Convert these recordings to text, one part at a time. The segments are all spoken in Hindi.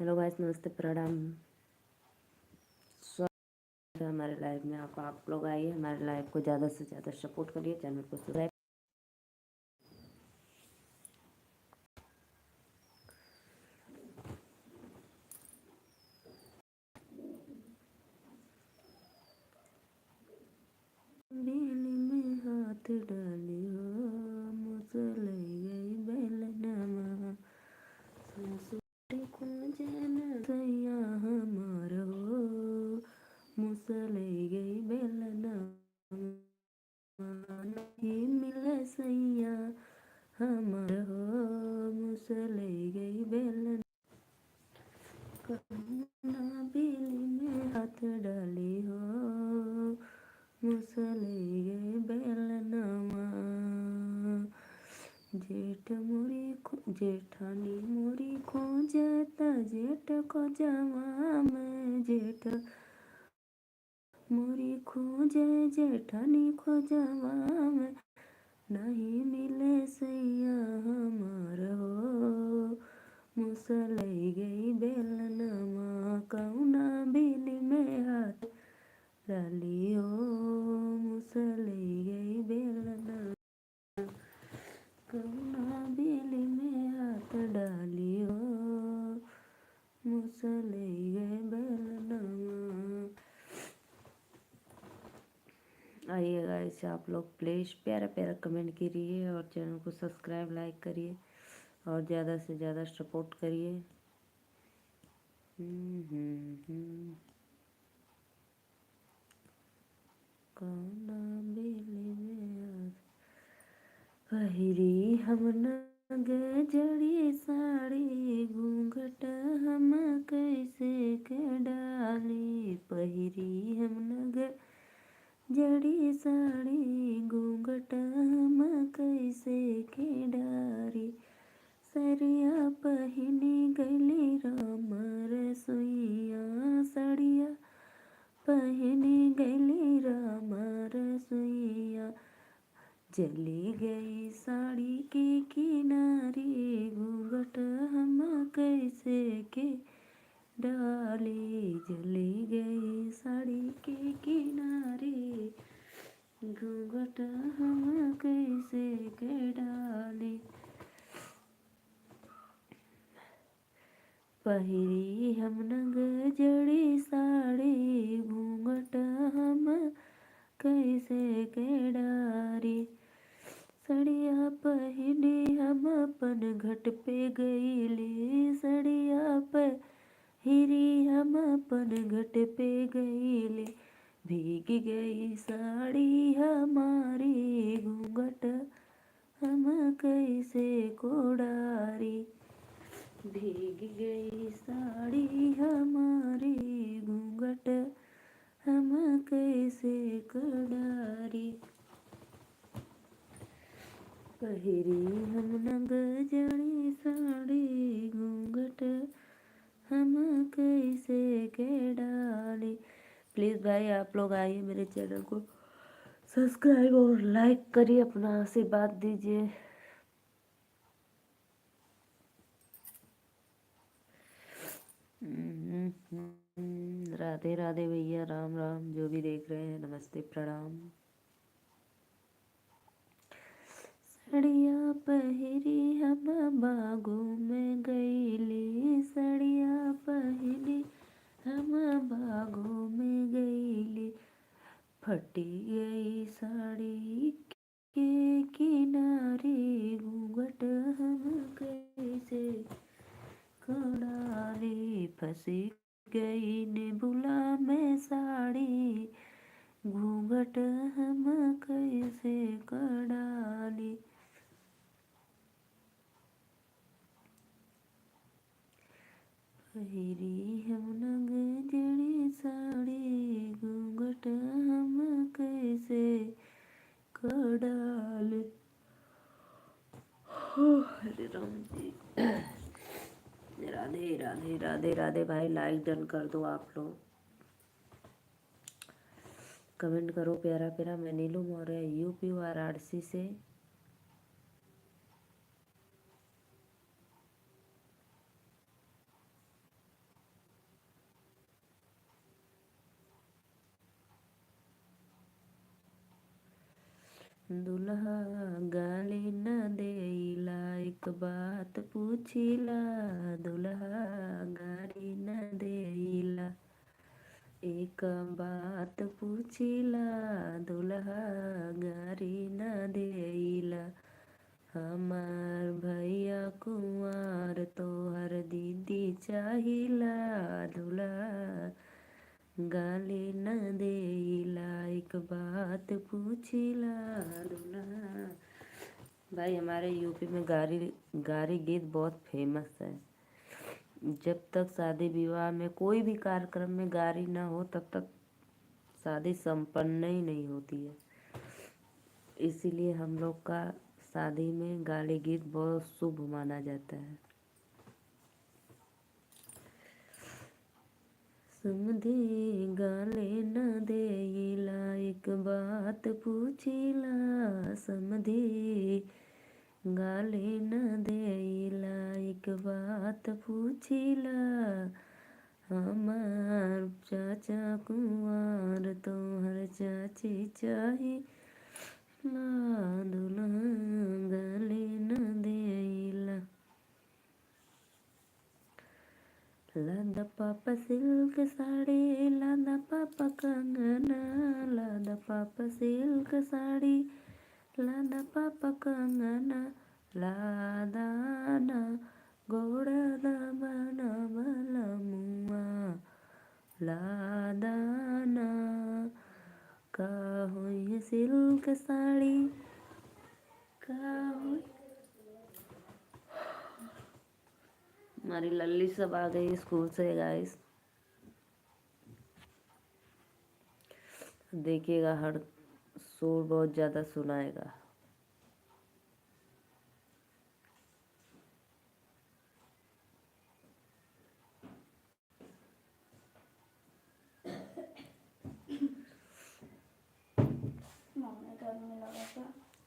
हेलो गाइस, नमस्ते, प्रणाम। स्वागत है हमारे लाइव में। आप लोग आइए, हमारे लाइव को ज़्यादा से ज़्यादा सपोर्ट करिए, चैनल को सब्सक्राइब। बेली में हाथ डाली हो, मुसल गई बेलनमा, ससुर को जन सैया हमार हो, मुसल गई बेलनमा, नहीं मिले सैया हमार हो, मुसल गई बेलनमा, कहुना बेली में हाथ डाली हो, मुसले गए बेलनमा, जेठानी मोरी खोजता जेठ को जवा में, जेठ मोरी खोजे जेठानी खोजवा में, नहीं मिले सैया हमार हो, मुसले गई बेलनमा, कौना बिली में हाथ डाली हो, मुसले गई बेलना, कौना बिली में हाथ डाली हो, मुसले गए बेलना। आइए गाइस, आप लोग प्लीज़ प्यारा प्यारा कमेंट करिए और चैनल को सब्सक्राइब लाइक करिए और ज़्यादा से ज़्यादा सपोर्ट करिए। कौना बिली में पहिरी हम नग जड़ी साड़ी, घूंघट हम कैसे के डाली, पहिरी हम नग जड़ी साड़ी, घूंघट हम कैसे के डारी, सरिया पहिनी गली राम रसोइया, सड़िया पहिनी गली राम रसोइया, जली गई साड़ी के किनारे, घूंघट हम कैसे के डाली, जली गई साड़ी के किनारे, घूंघट हम कैसे के डाली, पहिरी हम नग जड़ी साड़ी, घूंघट हम कैसे के डारी, सड़िया पहिने हम अपन घट पे गईले, सड़िया पहिरी हम अपन घट पे गईले, भीग गई साड़ी हमारी, घूंघट हम कैसे को डारी, भीग गई साड़ी हमारी, घूंघट हम कैसे को डारी, पहिरी हम नग जड़ी साड़ी, घूंघट हम कैसे के डाली। प्लीज़ भाई आप लोग आइए, मेरे चैनल को सब्सक्राइब और लाइक करिए, अपना आशीर्वाद दीजिए। राधे राधे भैया, राम राम, जो भी देख रहे हैं नमस्ते प्रणाम। सड़िया पहिरी हम बागों में गईली, सड़िया पहिरी हम बागों में गईली, फटी गई साड़ी के किनारे, घूंघट हम कैसे को डाली, फंसी गई नेबुला में साड़ी, घूंघट हम कैसे को डाली, पहिरी हम नग जड़ी साड़ी, घूंघट हम कैसे को डाली। हरे राम जी, राधे राधे राधे राधे। भाई लाइक डन कर दो आप लोग, कमेंट करो प्यारा प्यारा। मैं नीलू मौर्य, यूपी वाराणसी से। दुल्हा गाली न देला, एक बात पूछिला, दुल्हा गाली न देला, एक बात पूछिला, दुल्हा गाली न देला, हमार भैया कुंवर तोहर दीदी चाहिला, दुल्हा गाली न देला, एक बात पूछिला, दुल्हा। भाई हमारे यूपी में गारी गीत बहुत फेमस है। जब तक शादी विवाह में कोई भी कार्यक्रम में गारी ना हो तब तक शादी संपन्न ही नहीं होती है। इसीलिए हम लोग का शादी में गाली गीत बहुत शुभ माना जाता है। समधी गाले न देला, एक बात पूछिला, समधी गाले न देला, एक बात पूछिला, हमार चाचा कुंवर तोहर चाची चाहिला, दुल्हा गाले न देला। लादा पापा सिल्क साड़ी, लादा पापा कंगना, लादा पापा सिल्क साड़ी, लादा पापा कंगना, लादा ना गोड़ा दाबना वाला मुआ, लादा ना का हुई सिल्क साड़ी, का हुई। हमारी लल्ली सब आ गई स्कूल से गाइस। देखिएगा हर शोर बहुत ज़्यादा सुनाएगा।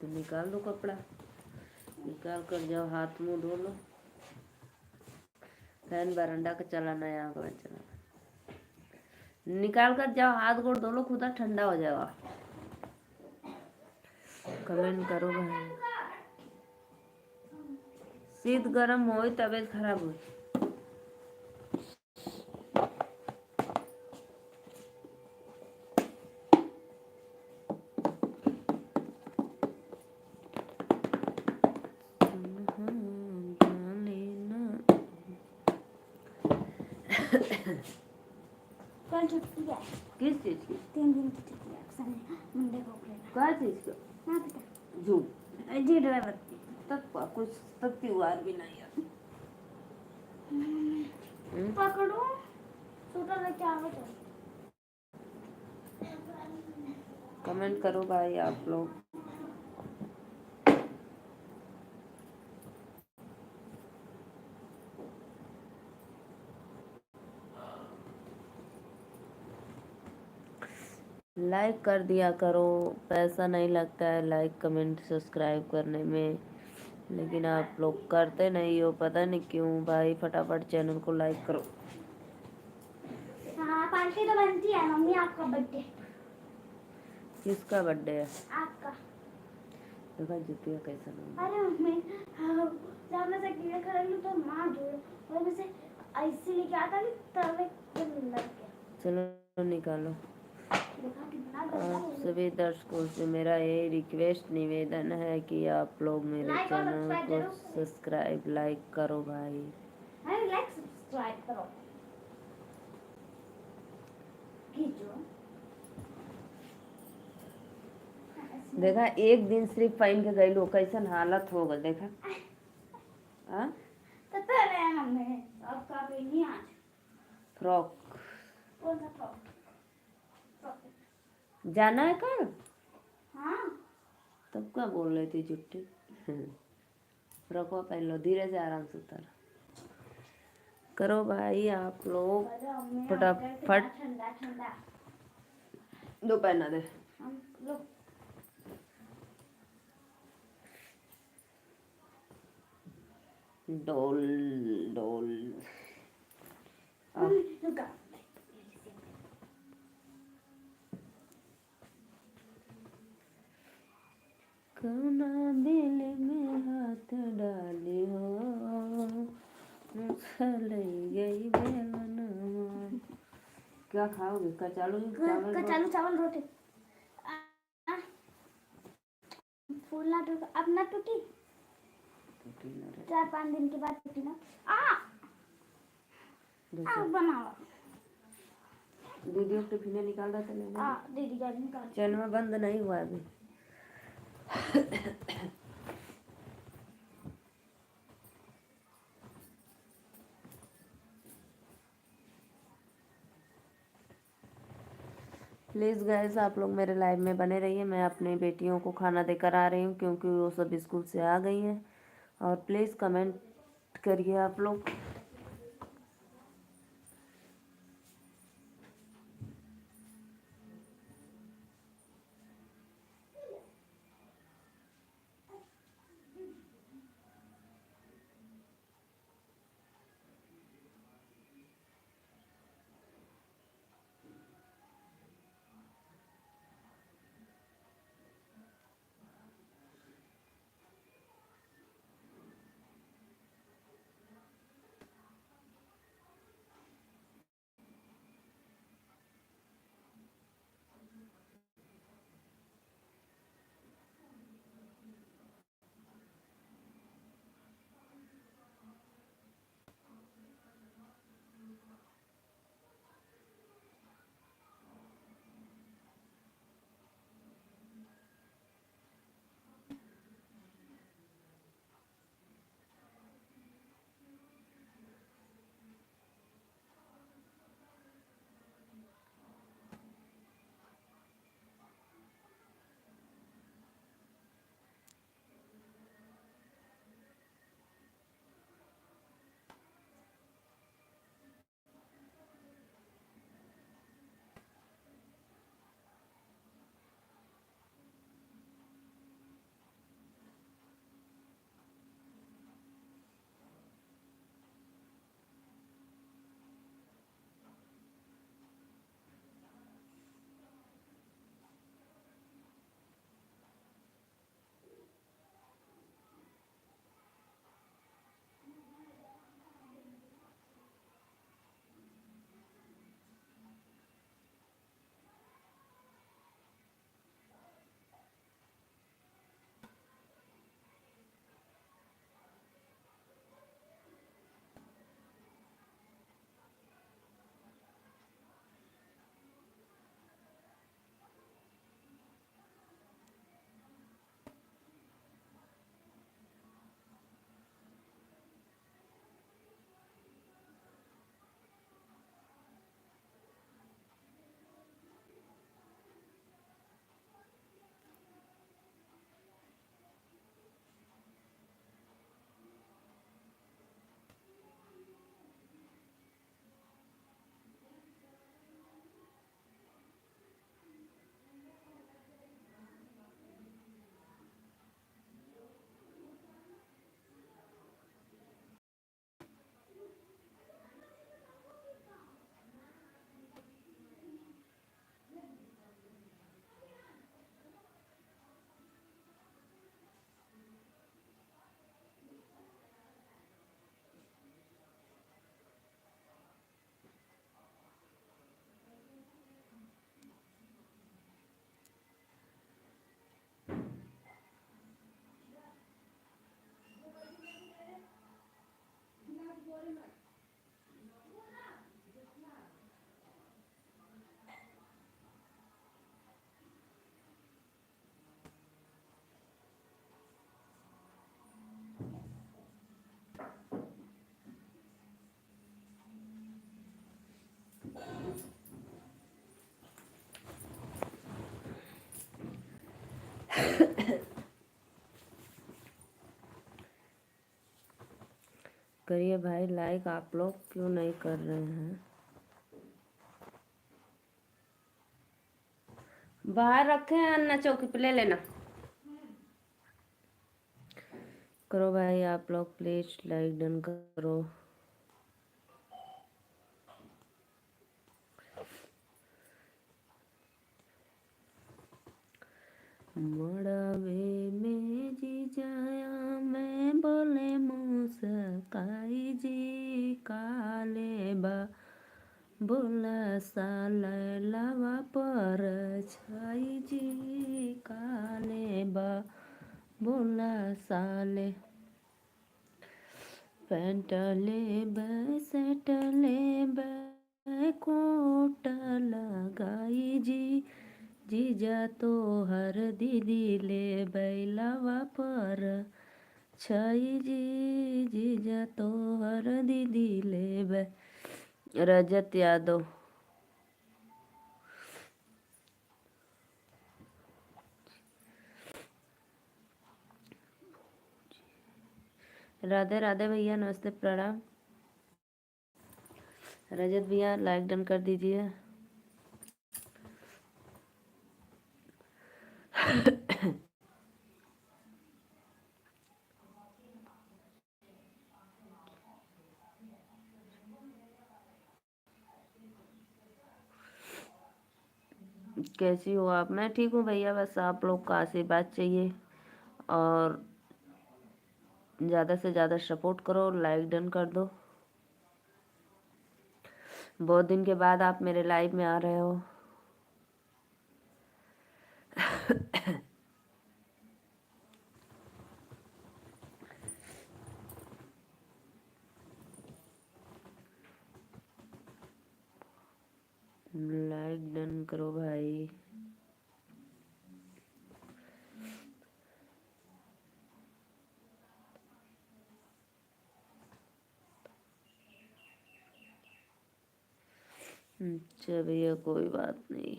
तो निकाल दो कपड़ा, निकाल कर जाओ हाथ मुंह धो लो। फैन बरंडा का चलाना है, यहाँ का चलाना। निकाल कर जाओ हाथ गोड़ धो लो, खुदा ठंडा हो जाएगा। कमेंट करो भाई। शीत गरम हो तबीयत खराब हो। कल छुट्टी है। किस चीज की? 3 दिन की छुट्टी है। मंडे को लेना। क्या चीज का? ना बेटा। झूठ। जी ड्राइवर तक कुछ तक त्योहार भी नहीं है। पकड़ो छोटा लेके आओ तो। कमेंट करो भाई आप लोग। लाइक कर दिया करो, पैसा नहीं लगता है लाइक कमेंट सब्सक्राइब करने में, लेकिन आप लोग करते नहीं हो, पता नहीं क्यों। भाई फटाफट चैनल को लाइक करो। हाँ पार्टी तो बनती है मम्मी। आपका बर्थडे। किसका बर्थडे है? आपका। देखा जुतिया कैसा नाम। अरे मम्मी जब मैं से कीड़े खा लूँ तो मार दो, और मैं से ऐसे लेके आता नहीं तवे पे लग गया। चलो निकालो। देखा कितना आप सभी दर्शकों से मेरा यही रिक्वेस्ट निवेदन है कि आप लोग मेरे चैनल को सब्सक्राइब लाइक करो भाई। लाइक सब्सक्राइब करो। देखा एक दिन सिर्फ पहन के गई लो, कैसन हालत हो गई देखा। हाँ तो रहे हमने अब का पहनी आज फ्रॉक। कौन सा फ्रॉक? जाना है कल? हाँ तब क्या बोल रही थी जुट्टी। फ्रॉक पहन लो, धीरे से आराम से उतर करो भाई आप लोग फटाफट। ठंडा ठंडा दो पहना दे। डोल डोल कौना दिल में हाथ डाले हो, चले गई बेलन। क्या खाओगे? कचालू चावल कचालू चावल रोटी। आ, फूल ना टूट, अब ना टूटी, रोटी न रहे। 4-5 दिन के बाद टूटी ना। देखो बनाओ। दीदी टिफिन निकाल रहा था, लेने दीदी का निकाल। चैनल बंद नहीं हुआ अभी। प्लीज़ गाइस आप लोग मेरे लाइव में बने रहिए। मैं अपनी बेटियों को खाना देकर आ रही हूँ क्योंकि वो सब स्कूल से आ गई हैं। और प्लीज़ कमेंट करिए आप लोग। करिए भाई लाइक, आप लोग क्यों नहीं कर रहे हैं? बाहर रखे हैं अन्ना, चौकी पे ले लेना। करो भाई आप लोग प्लीज लाइक डन करो। मड़ावे में जी जाया मैं बोले मुस्काई जी काले बा बोला साला लावा पर छाई जी काले बा बोला साले पेंटले बैसटले कोट लगाई जी जीजा तो हर दीदी ले बैलावा पर छाई जी जीजा तो हर दीदी ले बै रजत यादव। राधे राधे भैया, नमस्ते प्रणाम। रजत भैया लाइक डन कर दीजिए। कैसी हो आप? मैं ठीक हूँ भैया, बस आप लोग का आशीर्वाद चाहिए और ज़्यादा से ज़्यादा सपोर्ट करो, लाइक डन कर दो। बहुत दिन के बाद आप मेरे लाइव में आ रहे हो। लाइक डन करो भाई। अच्छा भैया, कोई बात नहीं।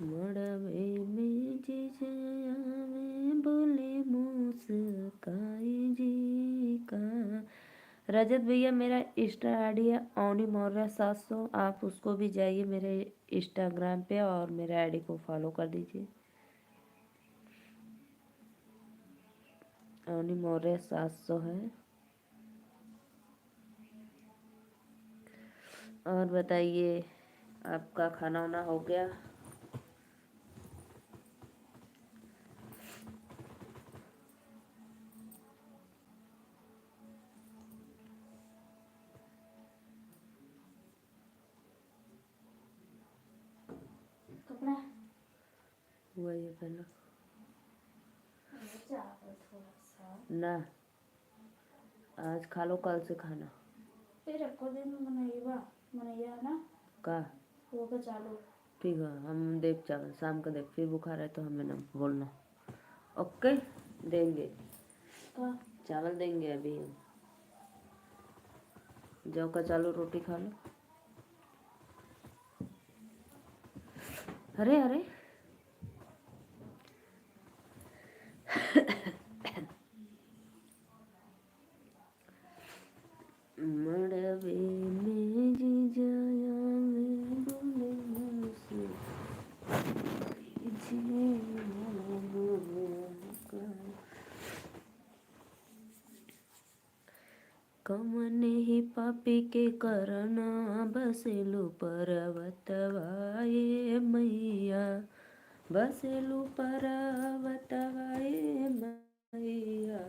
मड़वे में जी जाया में बोले मुस्काई जी का। रजत भैया मेरा इंस्टा आईडी है ओनी मौर्य 700, आप उसको भी जाइए मेरे इंस्टाग्राम पे और मेरे आईडी को फॉलो कर दीजिए। ओनी मौर्य 700 है। और बताइए, आपका खाना वाना हो गया? कपड़ा वही है पहले चावल थोड़ा सा ना, आज खा लो कल से खाना फिर एको दिन मनैया ना का। वो का चालू। ठीक है, हम देख चावल शाम को देख, फिर बुखार है तो हमें ना बोलना। ओके, देंगे का चावल देंगे अभी हम। जौ का चालू रोटी खा लो। अरे अरे मड़वे में जी जाया में बोले मुझसे कमने ही पापी के करना बसेलु पर्वतवाए मैया बसेलु पर्वतवाए मैया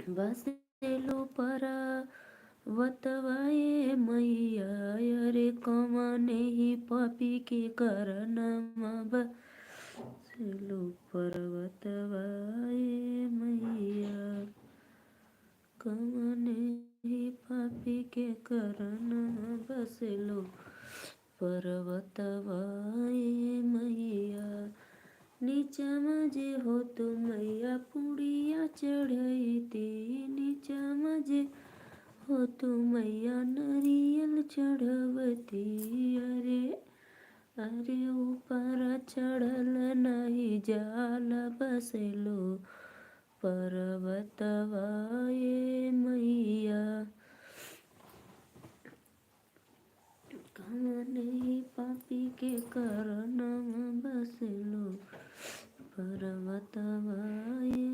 बसेलु पर्वतवाए मैया अरे कमने ही पापी के करना बसेलु पर्वतवाए मैया कमने ही पापी के करन बसेलो पर्वतवाए मैया नीचा मजे हो तो मैया पुड़िया चढ़ई थी नीचा मजे हो तो मैया नरियल चढ़वती अरे अरे ऊपर चढ़ल नहीं जाला बसेलो पर्वतवाए मैया कमने ही पापी के करन बसेलो पर्वतवाए